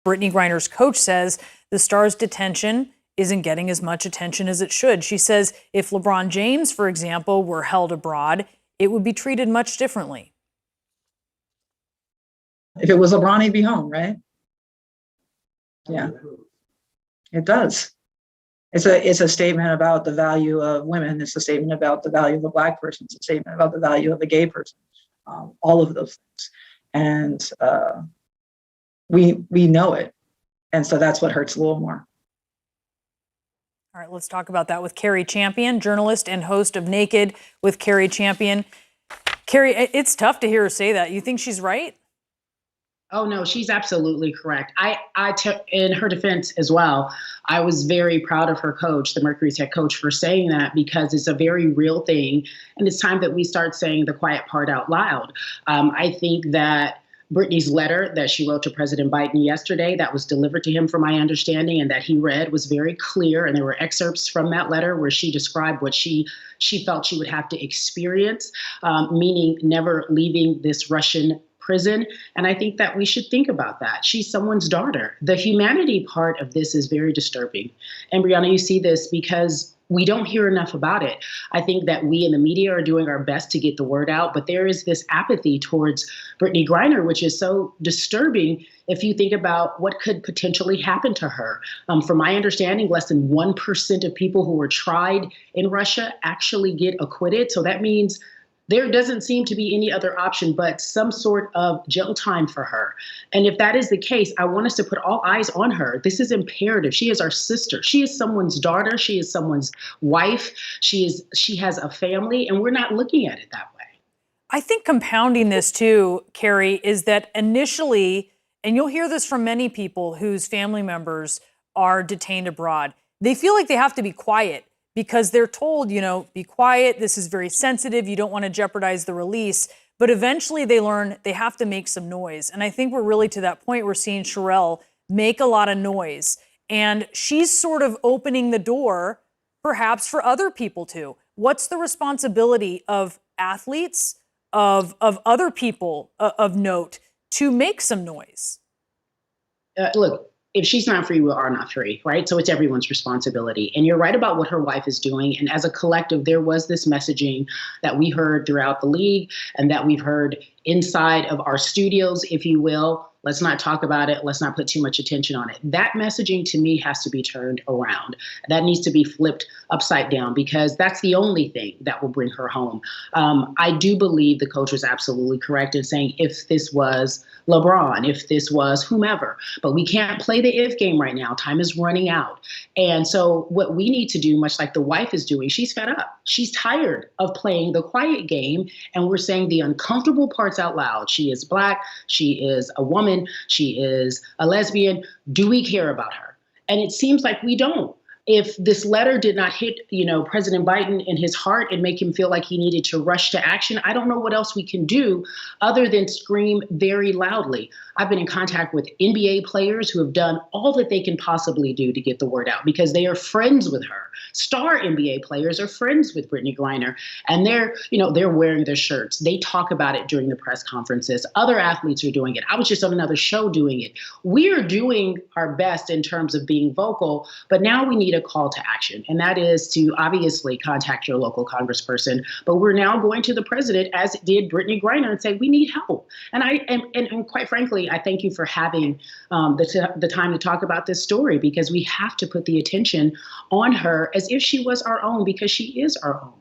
Brittany Griner's coach says the star's detention isn't getting as much attention as it should. She says if LeBron James, for example, were held abroad, it would be treated much differently. If it was LeBron, he'd be home, right? Yeah, it does. It's a statement about the value of women. It's a statement about the value of a Black person. It's a statement about the value of a gay person. All of those things, and we know it, and so that's what hurts a little more. All right, let's talk about that with Cari Champion, journalist and host of Naked with Cari Champion. Cari, it's tough to hear her say that. You think she's right? Oh, no, she's absolutely correct. In her defense as well, I was very proud of her coach, the Mercury's head coach, for saying that, because it's a very real thing. And it's time that we start saying the quiet part out loud. I think that Brittany's letter that she wrote to President Biden yesterday, that was delivered to him from my understanding and that he read, was very clear. And there were excerpts from that letter where she described what she felt she would have to experience, meaning never leaving this Russian prison. And I think that we should think about that. She's someone's daughter. The humanity part of this is very disturbing. And Brianna, you see this because we don't hear enough about it. I think that we in the media are doing our best to get the word out, but there is this apathy towards Brittany Griner, which is so disturbing if you think about what could potentially happen to her. From my understanding, less than 1% of people who were tried in Russia actually get acquitted. So that means there doesn't seem to be any other option but some sort of jail time for her. And if that is the case, I want us to put all eyes on her. This is imperative. She is our sister. She is someone's daughter. She is someone's wife. She has a family, and we're not looking at it that way. I think compounding this too, Cari, is that initially, and you'll hear this from many people whose family members are detained abroad, they feel like they have to be quiet, because they're told, be quiet, this is very sensitive, you don't want to jeopardize the release. But eventually they learn they have to make some noise. And I think we're really to that point, we're seeing Cherelle make a lot of noise. And she's sort of opening the door, perhaps, for other people too. What's the responsibility of athletes, of other people of note, to make some noise? Look, if she's not free, we are not free, right? So it's everyone's responsibility. And you're right about what her wife is doing. And as a collective, there was this messaging that we heard throughout the league and that we've heard inside of our studios, if you will. Let's not talk about it. Let's not put too much attention on it. That messaging, to me, has to be turned around. That needs to be flipped upside down, because that's the only thing that will bring her home. I do believe the coach was absolutely correct in saying if this was LeBron, if this was whomever, but we can't play the if game right now. Time is running out. And so what we need to do, much like the wife is doing, she's fed up. She's tired of playing the quiet game. And we're saying the uncomfortable parts out loud. She is Black. She is a woman. She is a lesbian. Do we care about her? And it seems like we don't. If this letter did not hit, President Biden in his heart and make him feel like he needed to rush to action, I don't know what else we can do other than scream very loudly. I've been in contact with NBA players who have done all that they can possibly do to get the word out because they are friends with her. Star NBA players are friends with Brittany Griner, and they're wearing their shirts. They talk about it during the press conferences. Other athletes are doing it. I was just on another show doing it. We're doing our best in terms of being vocal, but now we need a call to action, and that is to obviously contact your local congressperson. But we're now going to the president, as did Brittany Griner, and say we need help. And quite frankly, I thank you for having the time to talk about this story, because we have to put the attention on her as if she was our own, because she is our own.